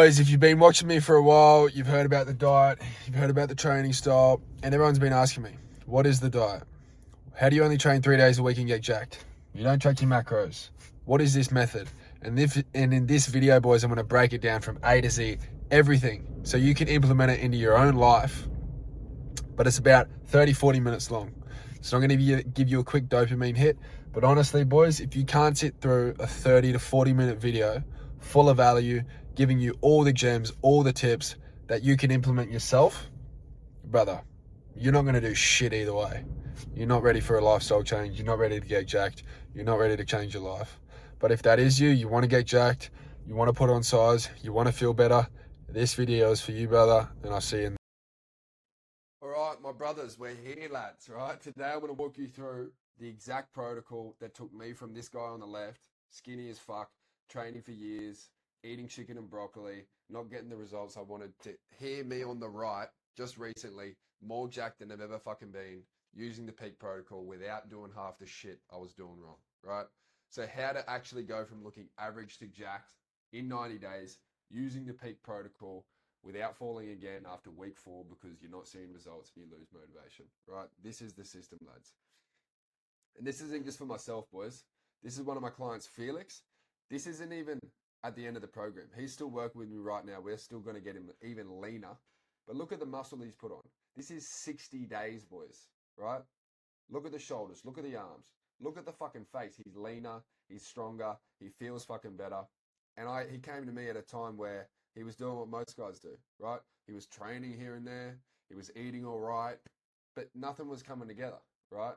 Boys, if you've been watching me for a while, you've heard about the diet, you've heard about the training style, and everyone's been asking me, what is the diet? How do you only train 3 days a week and get jacked? You don't track your macros. What is this method? And in this video, boys, I'm going to break it down from A to Z, everything, so you can implement it into your own life. But it's about 30, 40 minutes long. So I'm going to give you a quick dopamine hit. But honestly, boys, if you can't sit through a 30 to 40 minute video full of value, giving you all the gems, all the tips that you can implement yourself, brother, you're not going to do shit either way. You're not ready for a lifestyle change. You're not ready to get jacked. You're not ready to change your life. But if that is you want to get jacked, you want to put on size, you want to feel better, this video is for you, brother, and I'll see you in. All right, my brothers, we're here, lads, right? Today I'm going to walk you through the exact protocol that took me from this guy on the left, skinny as fuck, training for years, eating chicken and broccoli, not getting the results I wanted, to hear me on the right, just recently, more jacked than I've ever fucking been, using the peak protocol without doing half the shit I was doing wrong, right? So how to actually go from looking average to jacked in 90 days, using the peak protocol, without falling again after week 4 because you're not seeing results and you lose motivation, right? This is the system, lads. And this isn't just for myself, boys. This is one of my clients, Felix. This isn't even at the end of the program. He's still working with me right now. We're still going to get him even leaner. But look at the muscle he's put on. This is 60 days, boys, right? Look at the shoulders. Look at the arms. Look at the fucking face. He's leaner. He's stronger. He feels fucking better. And he came to me at a time where he was doing what most guys do, right? He was training here and there. He was eating all right, but nothing was coming together, right?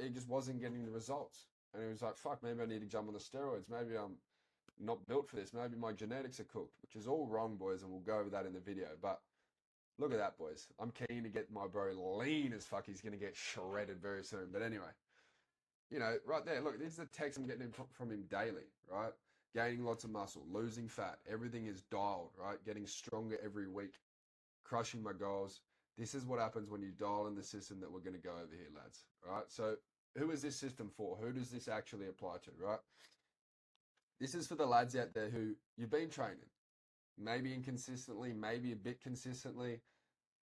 He just wasn't getting the results. And he was like, fuck, maybe I need to jump on the steroids. Maybe I'm not built for this. Maybe my genetics are cooked, which is all wrong, boys, and we'll go over that in the video. But look at that, boys. I'm keen to get my bro lean as fuck. He's going to get shredded very soon. But anyway, you know, right there, look, this is the text I'm getting from him daily, right? Gaining lots of muscle, losing fat, everything is dialed, right? Getting stronger every week, crushing my goals. This is what happens when you dial in the system that we're going to go over here, lads, right? So who is this system for? Who does this actually apply to, right? This is for the lads out there who you've been training, maybe inconsistently, maybe a bit consistently,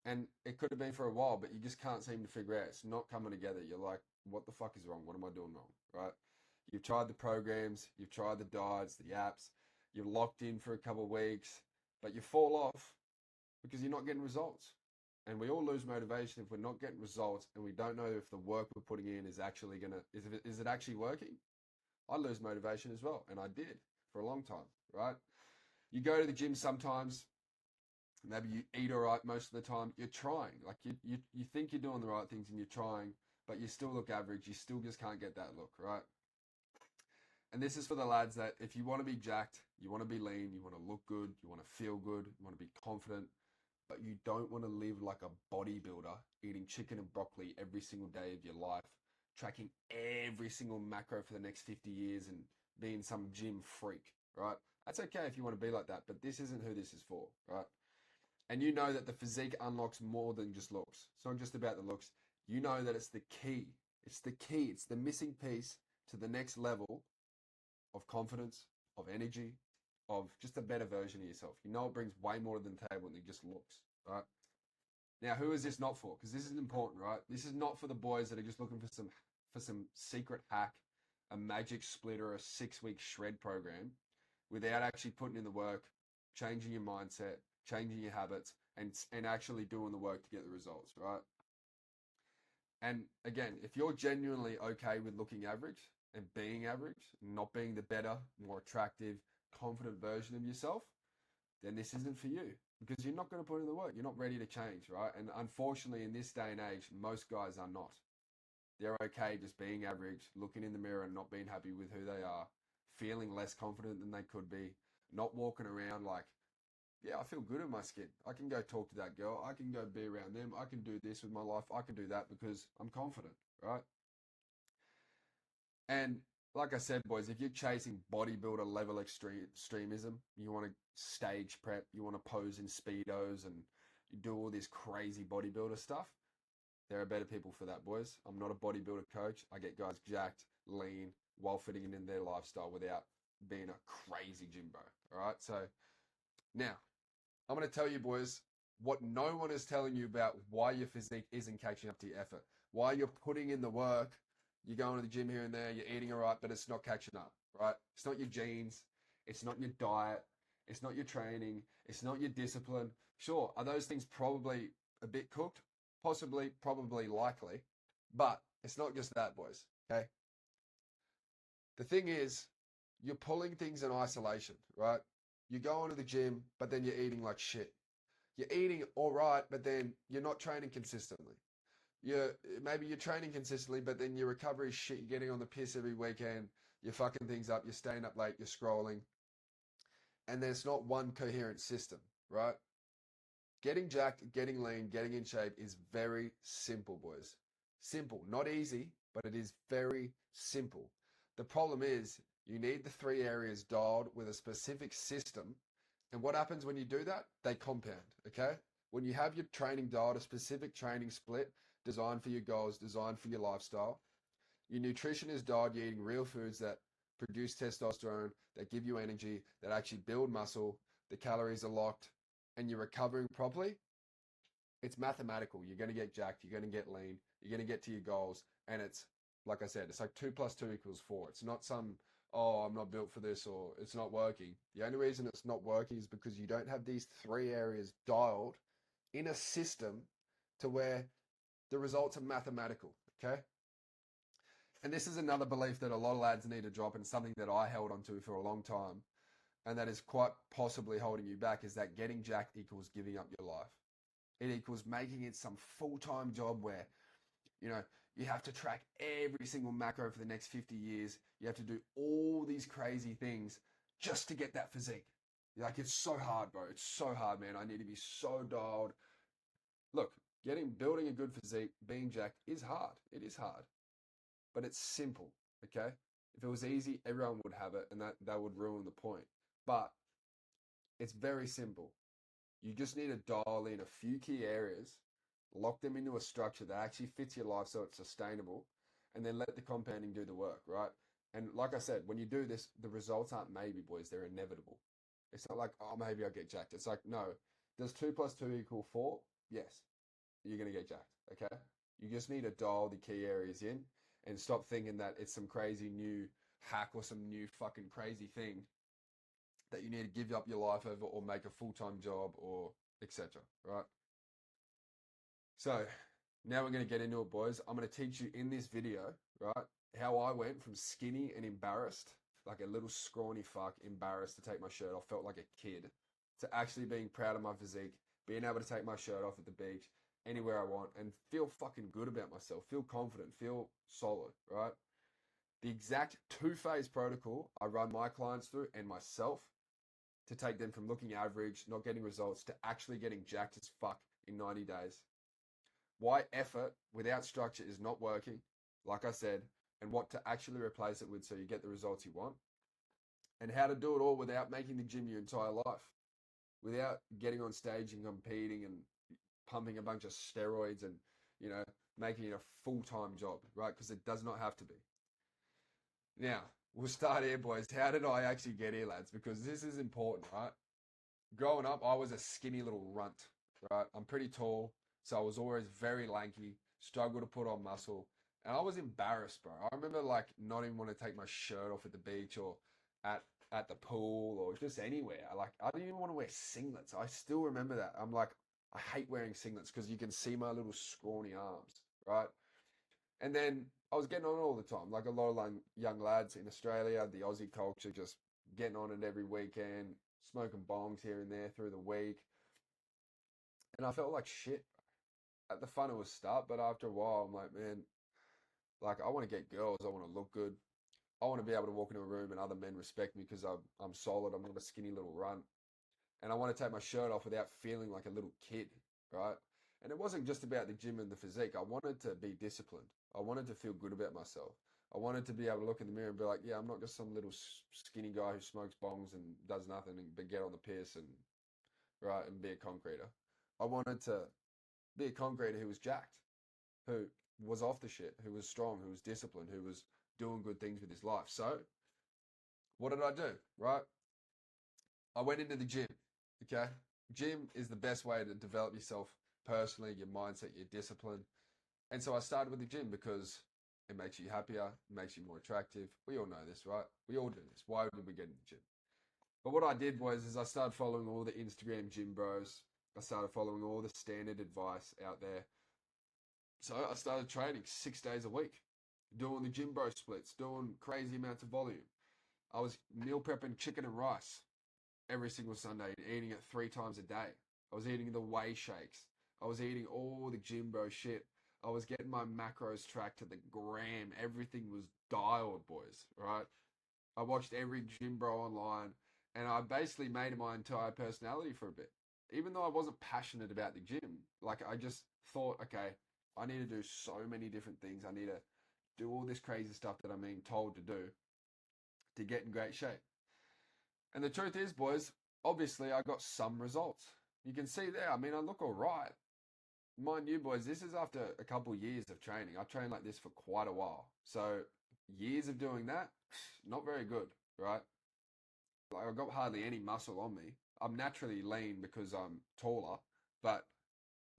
and it could have been for a while, but you just can't seem to figure out. It's not coming together. You're like, what the fuck is wrong? What am I doing wrong, right? You've tried the programs, you've tried the diets, the apps, you're locked in for a couple of weeks, but you fall off because you're not getting results. And we all lose motivation if we're not getting results and we don't know if the work we're putting in is actually is it actually working? I lose motivation as well, and I did for a long time, right? You go to the gym sometimes, maybe you eat all right most of the time, you're trying. Like you think you're doing the right things and you're trying, but you still look average, you still just can't get that look, right? And this is for the lads that if you want to be jacked, you want to be lean, you want to look good, you want to feel good, you want to be confident, but you don't want to live like a bodybuilder, eating chicken and broccoli every single day of your life, tracking every single macro for the next 50 years and being some gym freak, right? That's okay if you want to be like that, but this isn't who this is for, right? And you know that the physique unlocks more than just looks. It's not just about the looks. You know that it's the key. It's the key. It's the missing piece to the next level of confidence, of energy, of just a better version of yourself. You know it brings way more to the table than just looks, right? Now, who is this not for? Because this is important, right? This is not for the boys that are just looking for some secret hack, a magic split or a 6-week shred program without actually putting in the work, changing your mindset, changing your habits, and actually doing the work to get the results, right? And again, if you're genuinely okay with looking average and being average, not being the better, more attractive, confident version of yourself, then this isn't for you because you're not going to put in the work. You're not ready to change, right? And unfortunately, in this day and age, most guys are not. They're okay just being average, looking in the mirror and not being happy with who they are, feeling less confident than they could be, not walking around like, yeah, I feel good in my skin. I can go talk to that girl. I can go be around them. I can do this with my life. I can do that because I'm confident, right? And like I said, boys, if you're chasing bodybuilder level extremism, you want to stage prep, you want to pose in Speedos and you do all this crazy bodybuilder stuff, there are better people for that, boys. I'm not a bodybuilder coach. I get guys jacked, lean, while fitting in their lifestyle without being a crazy gym bro, all right? So Now, I'm going to tell you, boys, what no one is telling you about why your physique isn't catching up to your effort, why you're putting in the work, you're going to the gym here and there, you're eating all right, but it's not catching up, right? It's not your genes, it's not your diet, it's not your training, it's not your discipline. Sure, are those things probably a bit cooked? Possibly, probably, likely, but it's not just that, boys, okay? The thing is, you're pulling things in isolation, right? You go into the gym, but then you're eating like shit. You're eating all right, but then you're not training consistently. Maybe you're training consistently, but then your recovery is shit. You're getting on the piss every weekend. You're fucking things up. You're staying up late. You're scrolling, and there's not one coherent system, right? Getting jacked, getting lean, getting in shape is very simple, boys. Simple, not easy, but it is very simple. The problem is you need the three areas dialed with a specific system. And what happens when you do that? They compound, okay? When you have your training dialed, a specific training split designed for your goals, designed for your lifestyle, your nutrition is dialed, you're eating real foods that produce testosterone, that give you energy, that actually build muscle, the calories are locked, and you're recovering properly, it's mathematical. You're going to get jacked, you're going to get lean, you're going to get to your goals. And it's, like I said, it's like 2 plus 2 equals 4. It's not some, oh, I'm not built for this or it's not working. The only reason it's not working is because you don't have these three areas dialed in a system to where the results are mathematical. Okay. And this is another belief that a lot of lads need to drop, and something that I held onto for a long time, and that is quite possibly holding you back, is that getting jacked equals giving up your life. It equals making it some full-time job where, you have to track every single macro for the next 50 years. You have to do all these crazy things just to get that physique. Like, it's so hard, bro. It's so hard, man. I need to be so dialed. Look, building a good physique, being jacked is hard. It is hard, but it's simple, okay? If it was easy, everyone would have it, and that would ruin the point. But it's very simple. You just need to dial in a few key areas, lock them into a structure that actually fits your life so it's sustainable, and then let the compounding do the work, right? And like I said, when you do this, the results aren't maybe, boys, they're inevitable. It's not like, oh, maybe I'll get jacked. It's like, no, does 2 plus 2 equal 4? Yes, you're going to get jacked, okay? You just need to dial the key areas in and stop thinking that it's some crazy new hack or some new fucking crazy thing that you need to give up your life over or make a full-time job or etc. Right? So now we're going to get into it, boys. I'm going to teach you in this video, right, how I went from skinny and embarrassed, like a little scrawny fuck, embarrassed to take my shirt off, felt like a kid, to actually being proud of my physique, being able to take my shirt off at the beach, anywhere I want, and feel fucking good about myself, feel confident, feel solid, right? The exact two-phase protocol I run my clients through and myself to take them from looking average, not getting results, to actually getting jacked as fuck in 90 days. Why effort without structure is not working, like I said, and what to actually replace it with so you get the results you want, and how to do it all without making the gym your entire life, without getting on stage and competing and pumping a bunch of steroids and, making it a full-time job, right? Because it does not have to be. Now, we'll start here, boys. How did I actually get here, lads? Because this is important, right? Growing up, I was a skinny little runt, right? I'm pretty tall, so I was always very lanky, struggled to put on muscle, and I was embarrassed, bro. I remember like not even want to take my shirt off at the beach or at at the pool or just anywhere. I didn't even want to wear singlets. I still remember that. I'm like, I hate wearing singlets because you can see my little scrawny arms, right? And then I was getting on all the time, like a lot of young lads in Australia, the Aussie culture, just getting on it every weekend, smoking bongs here and there through the week. And I felt like shit. At the fun it was start, but after a while, I'm like, man, like I want to get girls, I want to look good. I want to be able to walk into a room and other men respect me because I'm solid, I'm not a skinny little runt. And I want to take my shirt off without feeling like a little kid, right? And it wasn't just about the gym and the physique. I wanted to be disciplined. I wanted to feel good about myself. I wanted to be able to look in the mirror and be like, yeah, I'm not just some little skinny guy who smokes bongs and does nothing but get on the piss and right and be a concreter. I wanted to be a concreter who was jacked, who was off the shit, who was strong, who was disciplined, who was doing good things with his life. So what did I do? Right? I went into the gym. Okay? Gym is the best way to develop yourself personally, your mindset, your discipline. And so I started with the gym because it makes you happier, it makes you more attractive. We all know this, right? We all do this. Why did we get in the gym? But what I did was is I started following all the Instagram gym bros. I started following all the standard advice out there. So I started training 6 days a week, doing the gym bro splits, doing crazy amounts of volume. I was meal prepping chicken and rice every single Sunday and eating it 3 times a day. I was eating the whey shakes. I was eating all the gym bro shit. I was getting my macros tracked to the gram. Everything was dialed, boys, right? I watched every gym bro online and I basically made it my entire personality for a bit. Even though I wasn't passionate about the gym, like I just thought, okay, I need to do so many different things. I need to do all this crazy stuff that I'm being told to do to get in great shape. And the truth is, boys, obviously I got some results. You can see there, I mean, I look all right. Mind you, boys, this is after a couple years of training. I trained like this for quite a while. So years of doing that, not very good, right? Like I've got hardly any muscle on me. I'm naturally lean because I'm taller, but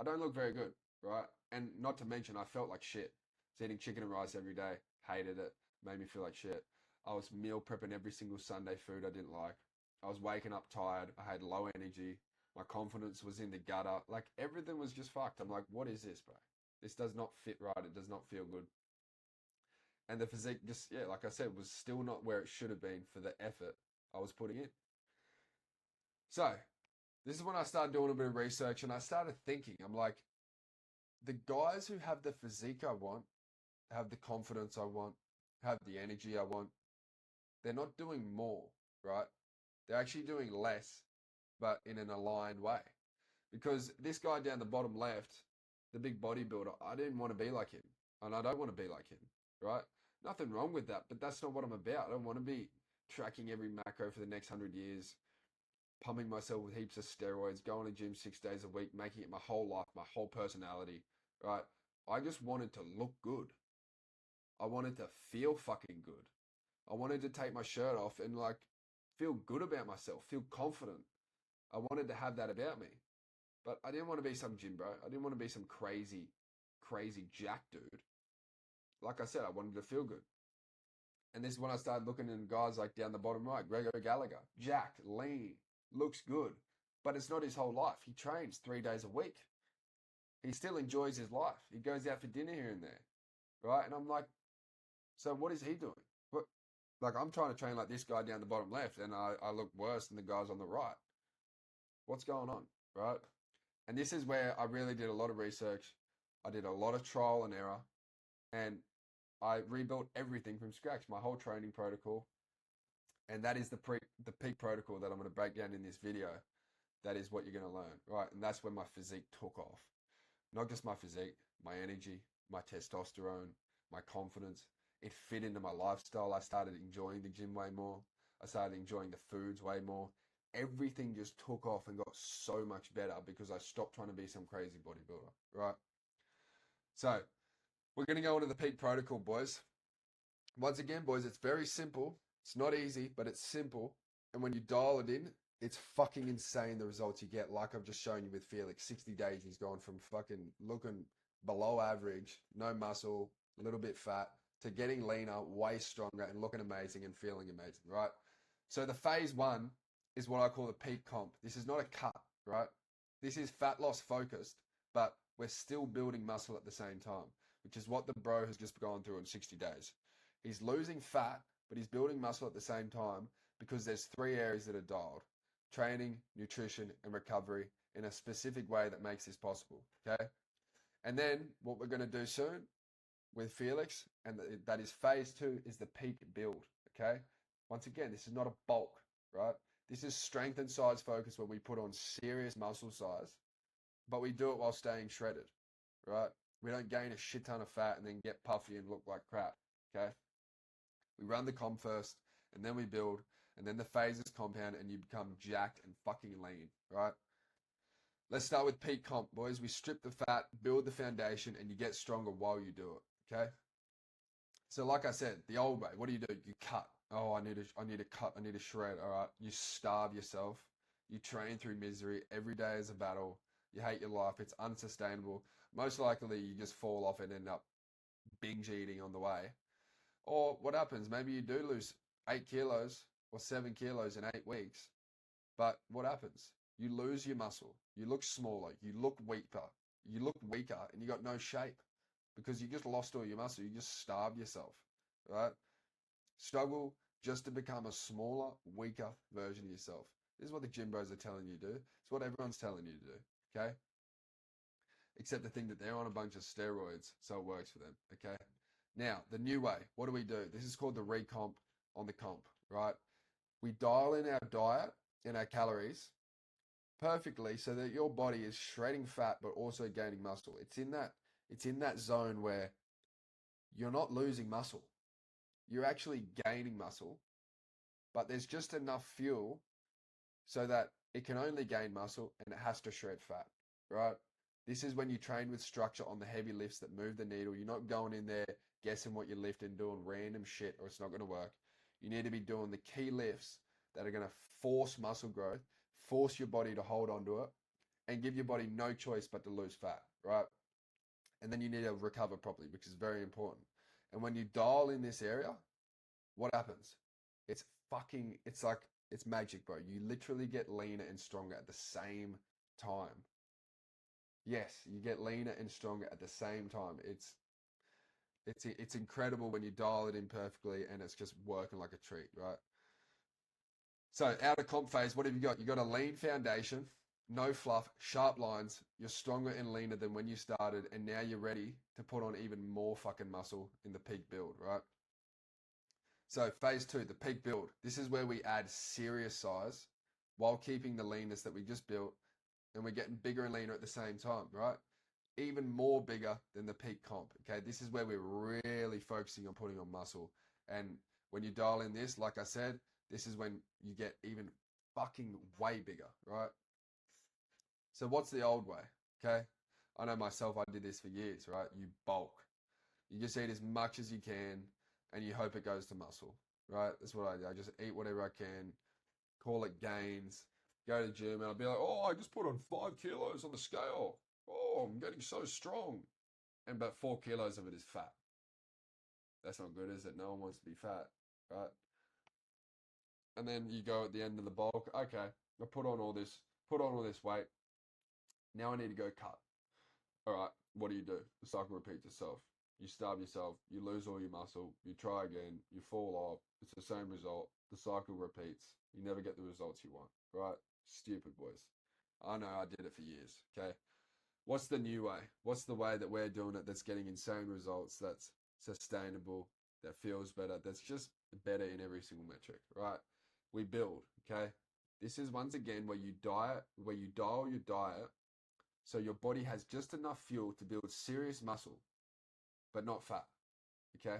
I don't look very good, right? And not to mention, I felt like shit. I was eating chicken and rice every day, hated it, made me feel like shit. I was meal prepping every single Sunday food I didn't like. I was waking up tired. I had low energy. My confidence was in the gutter. Like everything was just fucked. I'm like, what is this, bro? This does not fit right. It does not feel good. And the physique just, yeah, like I said, was still not where it should have been for the effort I was putting in. So, this is when I started doing a bit of research and I started thinking, I'm like, the guys who have the physique I want, have the confidence I want, have the energy I want, they're not doing more, right? They're actually doing less, but in an aligned way. Because this guy down the bottom left, the big bodybuilder, I didn't want to be like him. And I don't want to be like him, right? Nothing wrong with that, but that's not what I'm about. I don't want to be tracking every macro for the next 100 years, pumping myself with heaps of steroids, going to gym 6 days a week, making it my whole life, my whole personality, right? I just wanted to look good. I wanted to feel fucking good. I wanted to take my shirt off and like feel good about myself, feel confident. I wanted to have that about me. But I didn't want to be some gym bro. I didn't want to be some crazy jack dude. Like I said, I wanted to feel good. And this is when I started looking at guys like down the bottom right, Gregor Gallagher, jacked, lean, looks good. But it's not his whole life. He trains 3 days a week. He still enjoys his life. He goes out for dinner here and there. Right? And I'm like, so what is he doing? What like I'm trying to train like this guy down the bottom left and I look worse than the guys on the right. What's going on? Right? And this is where I really did a lot of research. I did a lot of trial and error, and I rebuilt everything from scratch, my whole training protocol. And that is the peak protocol that I'm going to break down in this video. That is what you're going to learn, right? And that's when my physique took off. Not just my physique, my energy, my testosterone, my confidence. It fit into my lifestyle. I started enjoying the gym way more. I started enjoying the foods way more. Everything just took off and got so much better because I stopped trying to be some crazy bodybuilder, right? So we're going to go into the peak protocol, boys. Once again, boys, it's very simple. It's not easy, but it's simple. And when you dial it in, it's fucking insane the results you get. Like I've just shown you with Felix. 60 days, he's gone from fucking looking below average, no muscle, a little bit fat, to getting leaner, way stronger, and looking amazing and feeling amazing, right? So the phase one is what I call the peak comp. This is not a cut, right? This is fat loss focused, but we're still building muscle at the same time, which is what the bro has just gone through in 60 days. He's losing fat, but he's building muscle at the same time because there's 3 areas that are dialed: training, nutrition, and recovery in a specific way that makes this possible. Okay. And then what we're going to do soon with Felix, and that is phase two, is the peak build. Okay. Once again, this is not a bulk, right? This is strength and size focus where we put on serious muscle size, but we do it while staying shredded, right? We don't gain a shit ton of fat and then get puffy and look like crap. Okay. We run the comp first, and then we build, and then the phases compound, and you become jacked and fucking lean, right? Let's start with peak comp, boys. We strip the fat, build the foundation, and you get stronger while you do it, okay? So like I said, the old way, what do? You cut. Oh, I need to cut, I need to shred, all right? You starve yourself. You train through misery. Every day is a battle. You hate your life. It's unsustainable. Most likely, you just fall off and end up binge eating on the way. Or what happens? Maybe you do lose 8 kilos or 7 kilos in 8 weeks. But what happens? You lose your muscle. You look smaller. You look weaker. You look weaker and you got no shape because you just lost all your muscle. You just starved yourself, right? Struggle just to become a smaller, weaker version of yourself. This is what the gym bros are telling you to do. It's what everyone's telling you to do, okay? Except the thing that they're on a bunch of steroids, so it works for them, okay? Now, the new way, what do? This is called the recomp on the comp, right? We dial in our diet and our calories perfectly so that your body is shredding fat but also gaining muscle. It's in that zone where you're not losing muscle. You're actually gaining muscle, but there's just enough fuel so that it can only gain muscle and it has to shred fat, right? This is when you train with structure on the heavy lifts that move the needle. You're not going in there guessing what you're lifting, doing random shit, or it's not going to work. You need to be doing the key lifts that are going to force muscle growth, force your body to hold onto it, and give your body no choice but to lose fat, right? And then you need to recover properly, which is very important. And when you dial in this area, what happens? It's magic, bro. You literally get leaner and stronger at the same time. Yes, you get leaner and stronger at the same time. It's incredible when you dial it in perfectly and it's just working like a treat, right? So out of comp phase, what have you got? You got a lean foundation, no fluff, sharp lines. You're stronger and leaner than when you started, and now you're ready to put on even more fucking muscle in the peak build, right? So phase two, the peak build. This is where we add serious size while keeping the leanness that we just built, and we're getting bigger and leaner at the same time, right? Even more bigger than the peak comp. Okay, this is where we're really focusing on putting on muscle. And when you dial in this, like I said, this is when you get even fucking way bigger, right? So what's the old way? Okay, I know myself, I did this for years, right? You bulk. You just eat as much as you can and you hope it goes to muscle, right? That's what I do. I just eat whatever I can, call it gains, go to the gym, and I'll be like, oh, I just put on 5 kilos on the scale. Oh, I'm getting so strong. And about 4 kilos of it is fat. That's not good, is it? No one wants to be fat, right? And then you go at the end of the bulk, okay, I put on all this weight. Now I need to go cut. All right, what do? The cycle repeats itself. You starve yourself, you lose all your muscle, you try again, you fall off. It's the same result. The cycle repeats. You never get the results you want, right? Stupid boys. I know I did it for years, okay? What's the new way? What's the way that we're doing it that's getting insane results, that's sustainable, that feels better, that's just better in every single metric, right? We build, okay? This is once again where you dial your diet so your body has just enough fuel to build serious muscle, but not fat. Okay?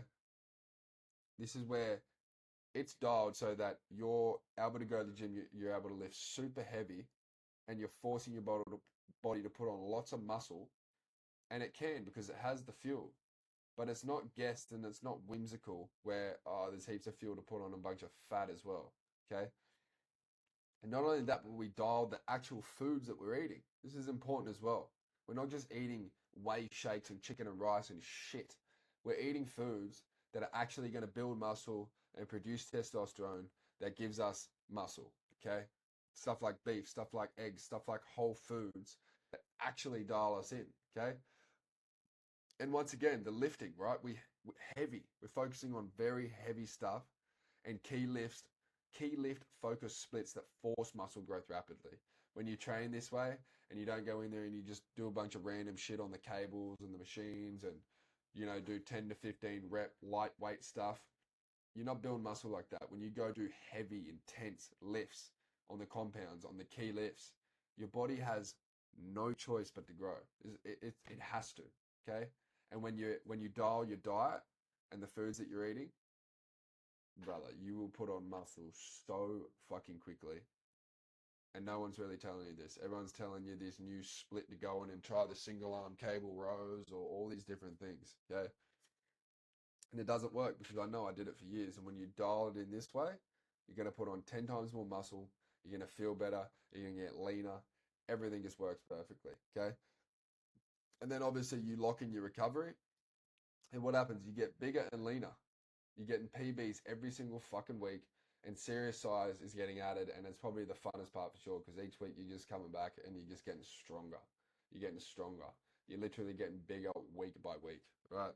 This is where it's dialed so that you're able to go to the gym, you're able to lift super heavy, and you're forcing your body to put on lots of muscle. And it can because it has the fuel. But it's not guessed and it's not whimsical where, oh, there's heaps of fuel to put on a bunch of fat as well. Okay? And not only that, but we dial the actual foods that we're eating. This is important as well. We're not just eating whey shakes and chicken and rice and shit. We're eating foods that are actually going to build muscle and produce testosterone that gives us muscle. Okay? Stuff like beef, stuff like eggs, stuff like whole foods that actually dial us in. Okay? And once again, the lifting, right? We're heavy. We're focusing on very heavy stuff and key lift focus splits that force muscle growth rapidly. When you train this way and you don't go in there and you just do a bunch of random shit on the cables and the machines and do 10 to 15 rep lightweight stuff, you're not building muscle like that. When you go do heavy, intense lifts on the compounds, on the key lifts, your body has no choice but to grow. It has to, okay? And when you dial your diet and the foods that you're eating, brother, you will put on muscle so fucking quickly. And no one's really telling you this. Everyone's telling you this new split to go in and try the single arm cable rows or all these different things. Okay. And it doesn't work because I know I did it for years. And when you dial it in this way, you're going to put on 10 times more muscle. you're going to feel better, you're going to get leaner. Everything just works perfectly. Okay. And then obviously you lock in your recovery. And what happens? You get bigger and leaner. You're getting PBs every single fucking week, and serious size is getting added, and it's probably the funnest part for sure because each week you're just coming back and you're just getting stronger. You're getting stronger. You're literally getting bigger week by week, right?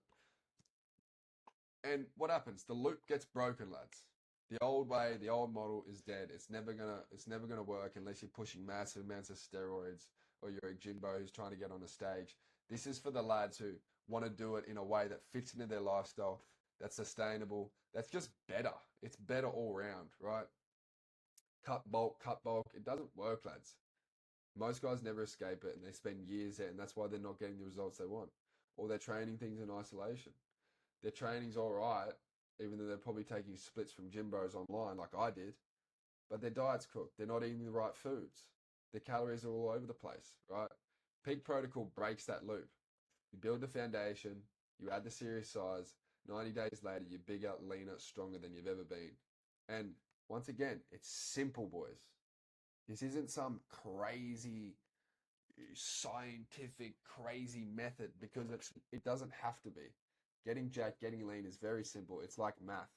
And what happens? The loop gets broken, lads. The old way, the old model is dead. It's never gonna work unless you're pushing massive amounts of steroids or you're a Jimbo who's trying to get on a stage. This is for the lads who want to do it in a way that fits into their lifestyle, that's sustainable, that's just better. It's better all round, right? Cut bulk, cut bulk. It doesn't work, lads. Most guys never escape it and they spend years there, and that's why they're not getting the results they want. Or they're training things in isolation. Their training's all right, even though they're probably taking splits from Jimbos online like I did, but their diet's cooked. They're not eating the right foods. Their calories are all over the place, right? Peak protocol breaks that loop. You build the foundation, you add the serious size, 90 days later, you're bigger, leaner, stronger than you've ever been. And once again, it's simple, boys. This isn't some crazy scientific crazy method because it doesn't have to be. Getting jacked, getting lean is very simple. It's like math,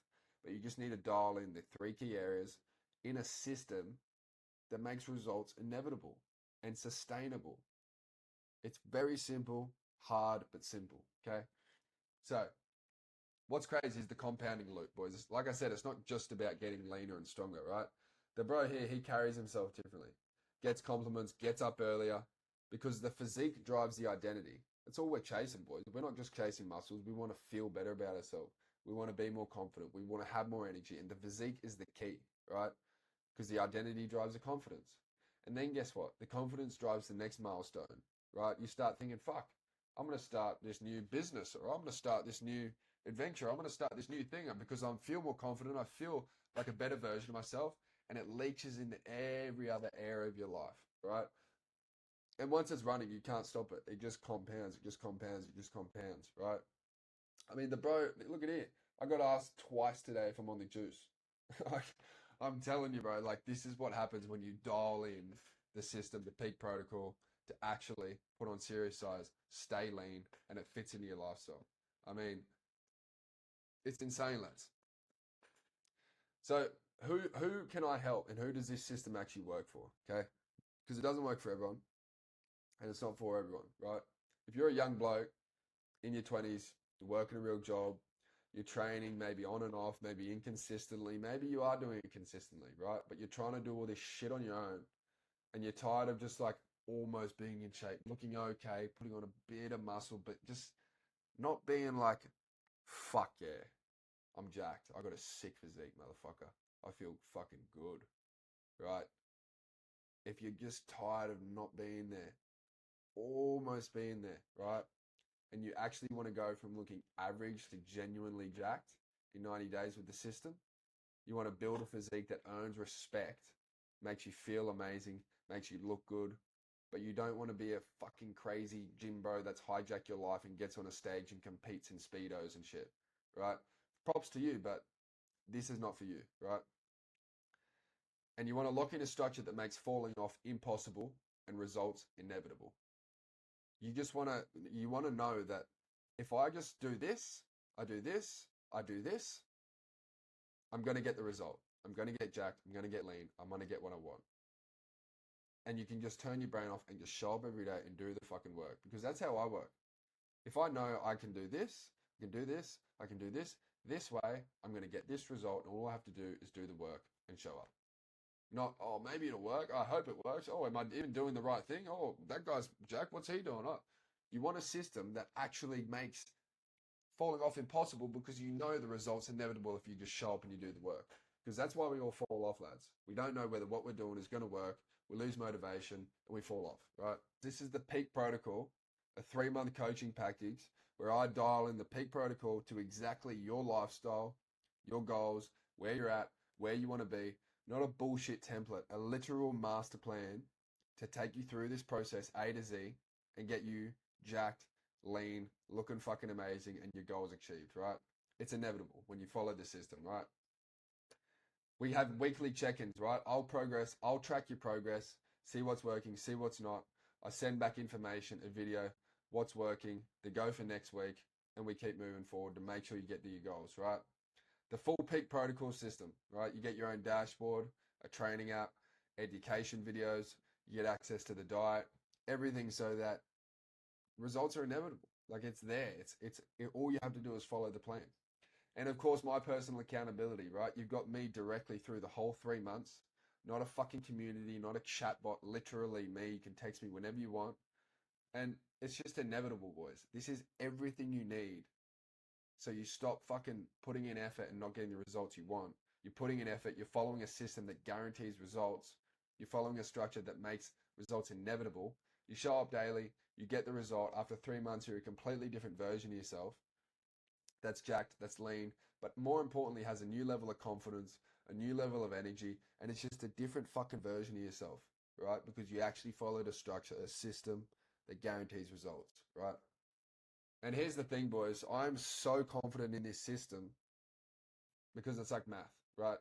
but you just need to dial in the three key areas in a system that makes results inevitable and sustainable. It's very simple, hard but simple. Okay, so what's crazy is the compounding loop, boys. Like I said, it's not just about getting leaner and stronger, right? The bro here, he carries himself differently, gets compliments, gets up earlier, because the physique drives the identity. That's all we're chasing, boys. We're not just chasing muscles. We want to feel better about ourselves. We want to be more confident. We want to have more energy. And the physique is the key, right? Because the identity drives the confidence. And then guess what? The confidence drives the next milestone, right? You start thinking, fuck, I'm going to start this new business, or I'm going to start this new adventure. I'm going to start this new thing because I feel more confident. I feel like a better version of myself, and it leaches into every other area of your life, right? And once it's running, you can't stop it. It just compounds. It just compounds. It just compounds, right? I mean, the bro, look at it. I got asked twice today if I'm on the juice. Like, I'm telling you, bro, like this is what happens when you dial in the system, the peak protocol, to actually put on serious size, stay lean, and it fits into your lifestyle. I mean, it's insane, lads. So who can I help and who does this system actually work for? Okay? Because it doesn't work for everyone and it's not for everyone, right? If you're a young bloke in your 20s, you're working a real job, you're training maybe on and off, maybe inconsistently, maybe you are doing it consistently, right? But you're trying to do all this shit on your own and you're tired of just like almost being in shape, looking okay, putting on a bit of muscle, but just not being like, fuck yeah, I'm jacked. I got a sick physique, motherfucker. I feel fucking good, right? If you're just tired of not being there, almost being there, right? And you actually want to go from looking average to genuinely jacked in 90 days with the system, you want to build a physique that earns respect, makes you feel amazing, makes you look good, but you don't want to be a fucking crazy gym bro that's hijacked your life and gets on a stage and competes in speedos and shit, right? Props to you, but this is not for you, right? And you want to lock in a structure that makes falling off impossible and results inevitable. You want to know that if I just do this, I do this, I do this, I'm going to get the result. I'm going to get jacked. I'm going to get lean. I'm going to get what I want. And you can just turn your brain off and just show up every day and do the fucking work because that's how I work. If I know I can do this, I can do this, I can do this way, I'm going to get this result. And all I have to do is do the work and show up. Not, oh, maybe it'll work. I hope it works. Oh, am I even doing the right thing? Oh, that guy's jacked. What's he doing? Oh, you want a system that actually makes falling off impossible because you know the result's inevitable if you just show up and you do the work. Because that's why we all fall off, lads. We don't know whether what we're doing is going to work. We lose motivation and we fall off, right? This is the peak protocol, a 3-month coaching package where I dial in the peak protocol to exactly your lifestyle, your goals, where you're at, where you want to be. Not a bullshit template, a literal master plan to take you through this process A to Z and get you jacked, lean, looking fucking amazing, and your goals achieved, right? It's inevitable when you follow the system, right? We have weekly check-ins, right? I'll track your progress, see what's working, see what's not. I send back information, a video, what's working, the go for next week, and we keep moving forward to make sure you get to your goals, right? The full peak protocol system, right? You get your own dashboard, a training app, education videos, you get access to the diet, everything so that results are inevitable. Like it's there. All you have to do is follow the plan. And of course, my personal accountability, right? You've got me directly through the whole 3 months, not a fucking community, not a chatbot, literally me. You can text me whenever you want. And it's just inevitable, boys. This is everything you need. So you stop fucking putting in effort and not getting the results you want. You're putting in effort, you're following a system that guarantees results. You're following a structure that makes results inevitable. You show up daily, you get the result. After 3 months, you're a completely different version of yourself that's jacked, that's lean, but more importantly, has a new level of confidence, a new level of energy, and it's just a different fucking version of yourself, right? Because you actually followed a structure, a system that guarantees results, right? And here's the thing, boys. I'm so confident in this system because it's like math, right?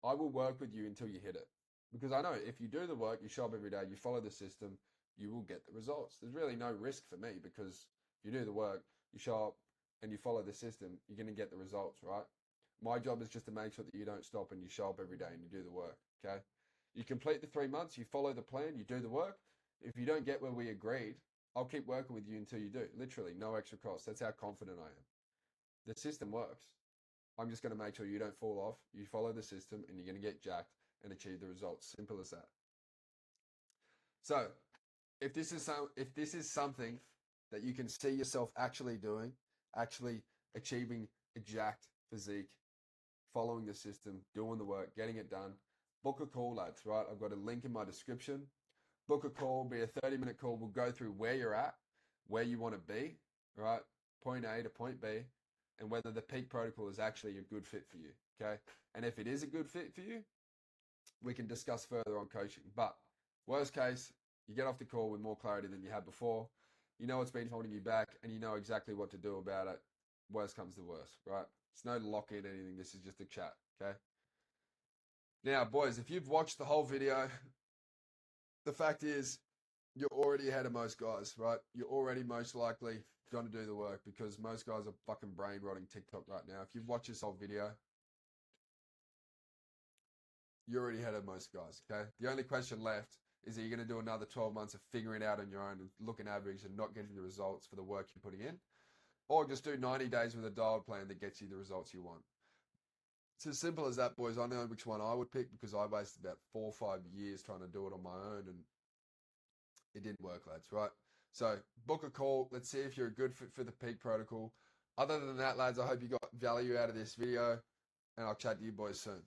I will work with you until you hit it. Because I know if you do the work, you show up every day, you follow the system, you will get the results. There's really no risk for me because if you do the work, you show up and you follow the system, you're going to get the results, right? My job is just to make sure that you don't stop and you show up every day and you do the work, okay? You complete the 3 months, you follow the plan, you do the work. If you don't get where we agreed, I'll keep working with you until you do. Literally, no extra cost. That's how confident I am. The system works. I'm just going to make sure you don't fall off. You follow the system and you're going to get jacked and achieve the results. Simple as that. So, if this is something that you can see yourself actually doing, actually achieving a jacked physique, following the system, doing the work, getting it done, book a call, lads, right? I've got a link in my description. Book a call, be a 30-minute call. We'll go through where you're at, where you want to be, right? Point A to point B, and whether the peak protocol is actually a good fit for you, okay? And if it is a good fit for you, we can discuss further on coaching. But worst case, you get off the call with more clarity than you had before. You know what's been holding you back, and you know exactly what to do about it. Worst comes to worst, right? It's no lock in anything. This is just a chat, okay? Now, boys, if you've watched the whole video, the fact is you're already ahead of most guys, right? You're already most likely going to do the work because most guys are fucking brain rotting TikTok right now. If you've watched this whole video, you're already ahead of most guys, okay? The only question left is, are you going to do another 12 months of figuring it out on your own and looking average and not getting the results for the work you're putting in? Or just do 90 days with a dialed plan that gets you the results you want? It's as simple as that, boys. I know which one I would pick because I wasted about 4 or 5 years trying to do it on my own and it didn't work, lads, right? So book a call. Let's see if you're a good fit for the peak protocol. Other than that, lads, I hope you got value out of this video and I'll chat to you boys soon.